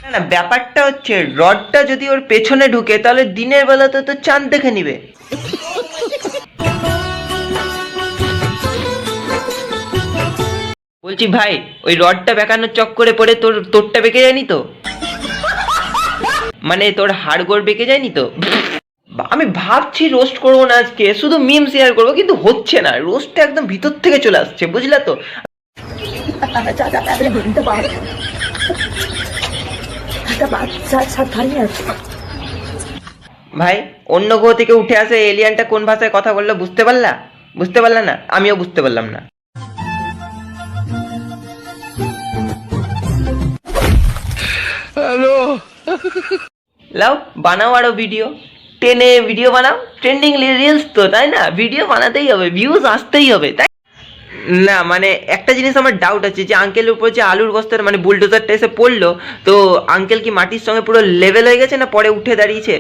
না না, ব্যাপারটা হচ্ছে রডটা যদি ওর পেছনে ঢুকে তাহলে দিনের বেলাতে তো চাঁদ দেখে নিবে। বলছি ভাই, ওই রডটা বেঁকানোর চক্করে পড়ে তোরটা বেঁকে যায়নি তো? মানে তোর হাড়গোড় বেঁকে যায়নি তো? আমি ভাবছি রোস্ট করবো না আজকে, শুধু মিম শেয়ার করবো, কিন্তু হচ্ছে না। রোস্টটা একদম ভিতর থেকে চলে আসছে, বুঝলা তো? ভাই, অন্য গ্রহ থেকে উঠে আসে এলিয়ানটা কোন ভাষায় কথা বললো বুঝতে পারলা না? আমিও বুঝতে পারলাম না। হ্যালো, লাও বানাও আরো ভিডিও, টেনে ভিডিও বানাও, ট্রেন্ডিং রিলস তো, তাই না? ভিডিও বানাতেই হবে, ভিউজ আসতেই হবে, তাই না? মানে একটা জিনিস আমার ডাউট আছে, যে আঙ্কেলের উপর যে আলুর বস্তার মানে বুলডোজারটা এসে পড়লো, তো আঙ্কেল কি মাটির সঙ্গে পুরো লেভেল হয়ে গেছে, না পরে উঠে দাঁড়িয়েছে?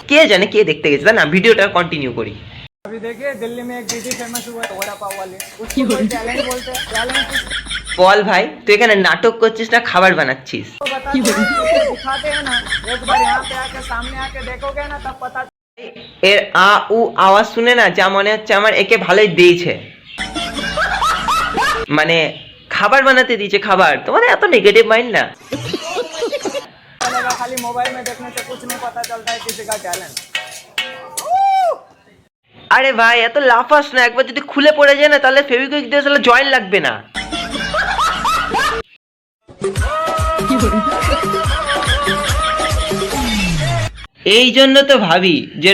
কে জানে, কে দেখতে গেছে, তাই না? ভিডিওটা কন্টিনিউ করি। अभी देखिए दिल्ली में एक दीदी फेमस हुआ है वड़ा पाव वाले, उसको कोई टैलेंट बोलते हैं। टैलेंट বল ভাই, তুই এখানে নাটক করছিস না খাবার বানাচ্ছিস? तो बताते हैं, दिखाते हैं ना, एक बार यहाँ पे आके सामने आके देखोगे ना तब पता। এর আ উ আওয়াজ শুনে না যা মনে হচ্ছে আমার একে ভালোই দিয়েছে, মানে খাবার বানাতে দিয়েছে। খাবার, তোমাদের এত নেগেটিভ মাইন্ড না। खाली मोबाइल में देखने से कुछ नहीं पता चलता है किसी का टैलेंट। আরে ভাই, এত লাফাস না, একবার যদি খুলে পড়ে যায় না তাহলে ফেভিকুইক দিয়ে তাহলে জয়েন লাগবে না। এই জন্য তো ভাবি যে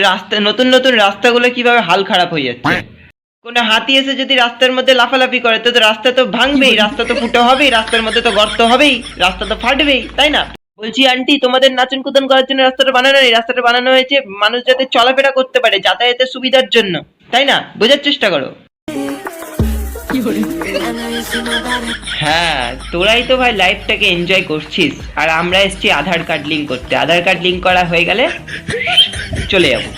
নতুন নতুন রাস্তাগুলো কিভাবে হাল খারাপ হয়ে যাচ্ছে। কোনো হাতি এসে যদি রাস্তার মধ্যে লাফালাফি করে তো রাস্তা তো ভাঙবেই, রাস্তা তো ফুটো হবেই, রাস্তার মধ্যে তো গর্ত হবেই, রাস্তা তো ফাটবেই, তাই না? বলছি আন্টি, তোমাদের নাচন কুতন করার জন্য রাস্তাটা বানানো নেই, রাস্তাটা বানানো হয়েছে মানুষ যাতে চলাফেরা করতে পারে, যাতায়াতের সুবিধার জন্য, তাই না? বোঝার চেষ্টা করো। হ্যাঁ, তোরাই তো ভাই লাইফটাকে এনজয় করছিস, আর আমরা এসেছি আধার কার্ড লিঙ্ক করতে। আধার কার্ড লিঙ্ক করা হয়ে গেলে চলে যাবো।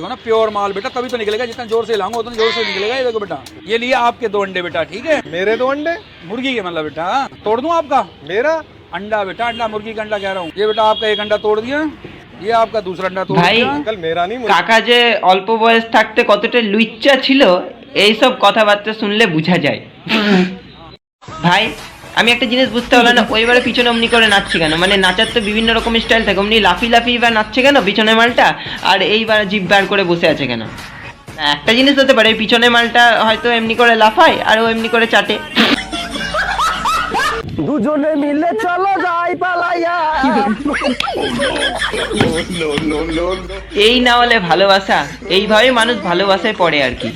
ना प्योर माल बेटा, तभी तो निकलेगा, जितना जोर से लाऊंगा उतना जोर से निकलेगा। ये देखो बेटा, ये लिए आपके 2 अंडे बेटा, ठीक है? मेरे 2 अंडे? मुर्गी के मतलब बेटा, तोड़ दूं आपका? मेरा अंडा बेटा, अंडा, मुर्गी का अंडा कह रहा हूँ। ये बेटा आपका 1 अंडा तोड़ दिया, ये आपका दूसरा अंडा तोड़ भाई, दिया। कल मेरा नहीं কাকা যে অল্প বয়স থাকতে কতটা লুচ্চা ছিল এইসব কথাবার্তা শুনলে বোঝা যায়। ভাই, আমি একটা জিনিস বুঝতে পারলাম না, ওইবারে পিছনে অমনি করে নাচছে কেন? মানে নাচার তো বিভিন্ন রকম স্টাইল থাকে, অমনি লাফি লাফি বা নাচছে কেন পিছনে মালটা, আর এইবার জিভ বার করে বসে আছে কেন? একটা জিনিস হতে পারে, পিছনে মালটা হয়তো এমনি করে লাফায় আর ও এমনি করে চাটে। দুজনে মিলে চলো যাই পালাইয়া। এই না হলে ভালোবাসা, এইভাবে মানুষ ভালোবাসায় পড়ে আর কি।